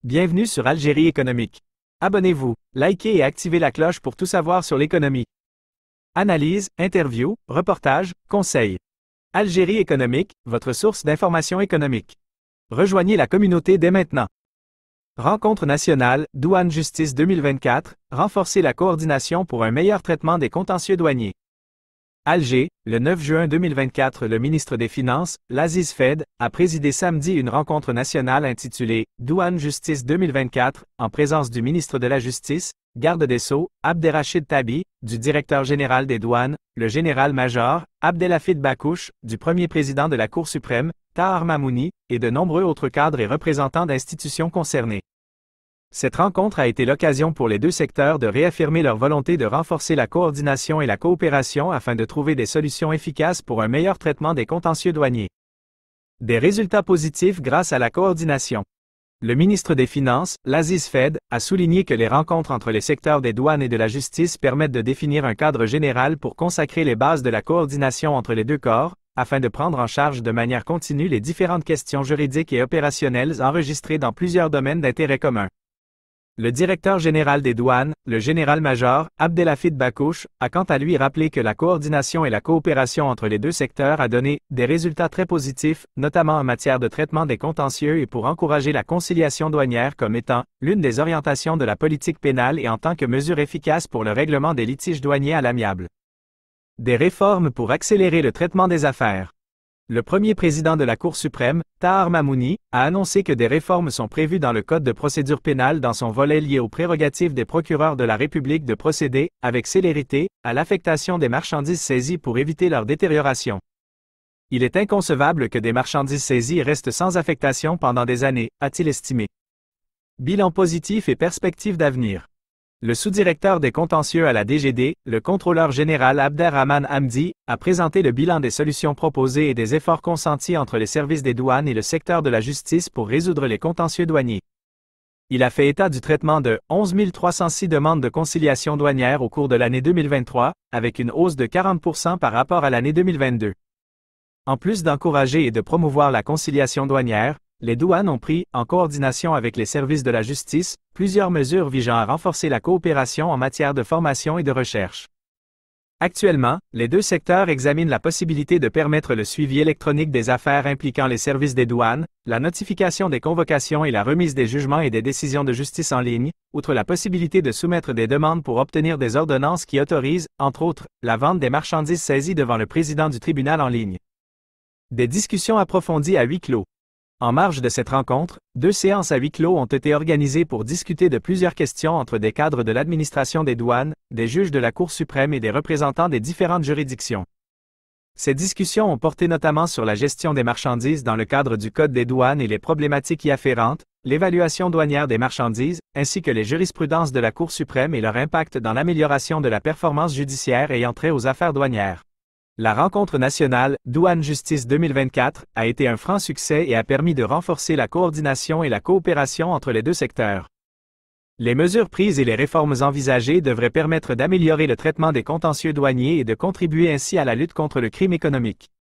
Bienvenue sur Algérie économique. Abonnez-vous, likez et activez la cloche pour tout savoir sur l'économie. Analyse, interview, reportage, conseils. Algérie économique, votre source d'information économique. Rejoignez la communauté dès maintenant. Rencontre nationale, Douane Justice 2024, renforcer la coordination pour un meilleur traitement des contentieux douaniers. Alger, le 9 juin 2024, le ministre des Finances, Laziz Fed, a présidé samedi une rencontre nationale intitulée « Douane Justice 2024 » en présence du ministre de la Justice, garde des Sceaux, Abderrachid Tabi, du directeur général des douanes, le général-major, Abdelhafid Bakouche, du premier président de la Cour suprême, Tahar Mamouni, et de nombreux autres cadres et représentants d'institutions concernées. Cette rencontre a été l'occasion pour les deux secteurs de réaffirmer leur volonté de renforcer la coordination et la coopération afin de trouver des solutions efficaces pour un meilleur traitement des contentieux douaniers. Des résultats positifs grâce à la coordination. Le ministre des Finances, Laziz Fed, a souligné que les rencontres entre les secteurs des douanes et de la justice permettent de définir un cadre général pour consacrer les bases de la coordination entre les deux corps, afin de prendre en charge de manière continue les différentes questions juridiques et opérationnelles enregistrées dans plusieurs domaines d'intérêt commun. Le directeur général des douanes, le général-major, Abdelhafid Bakouche, a quant à lui rappelé que la coordination et la coopération entre les deux secteurs a donné des résultats très positifs, notamment en matière de traitement des contentieux et pour encourager la conciliation douanière comme étant l'une des orientations de la politique pénale et en tant que mesure efficace pour le règlement des litiges douaniers à l'amiable. Des réformes pour accélérer le traitement des affaires. Le premier président de la Cour suprême, Tahar Mamouni, a annoncé que des réformes sont prévues dans le Code de procédure pénale dans son volet lié aux prérogatives des procureurs de la République de procéder, avec célérité, à l'affectation des marchandises saisies pour éviter leur détérioration. Il est inconcevable que des marchandises saisies restent sans affectation pendant des années, a-t-il estimé. Bilan positif et perspectives d'avenir. Le sous-directeur des contentieux à la DGD, le contrôleur général Abderrahman Hamdi, a présenté le bilan des solutions proposées et des efforts consentis entre les services des douanes et le secteur de la justice pour résoudre les contentieux douaniers. Il a fait état du traitement de 11 306 demandes de conciliation douanière au cours de l'année 2023, avec une hausse de 40% par rapport à l'année 2022. En plus d'encourager et de promouvoir la conciliation douanière, les douanes ont pris, en coordination avec les services de la justice, plusieurs mesures visant à renforcer la coopération en matière de formation et de recherche. Actuellement, les deux secteurs examinent la possibilité de permettre le suivi électronique des affaires impliquant les services des douanes, la notification des convocations et la remise des jugements et des décisions de justice en ligne, outre la possibilité de soumettre des demandes pour obtenir des ordonnances qui autorisent, entre autres, la vente des marchandises saisies devant le président du tribunal en ligne. Des discussions approfondies à huis clos. En marge de cette rencontre, 2 séances à huis clos ont été organisées pour discuter de plusieurs questions entre des cadres de l'administration des douanes, des juges de la Cour suprême et des représentants des différentes juridictions. Ces discussions ont porté notamment sur la gestion des marchandises dans le cadre du Code des douanes et les problématiques y afférentes, l'évaluation douanière des marchandises, ainsi que les jurisprudences de la Cour suprême et leur impact dans l'amélioration de la performance judiciaire ayant trait aux affaires douanières. La rencontre nationale, Douane Justice 2024, a été un franc succès et a permis de renforcer la coordination et la coopération entre les deux secteurs. Les mesures prises et les réformes envisagées devraient permettre d'améliorer le traitement des contentieux douaniers et de contribuer ainsi à la lutte contre le crime économique.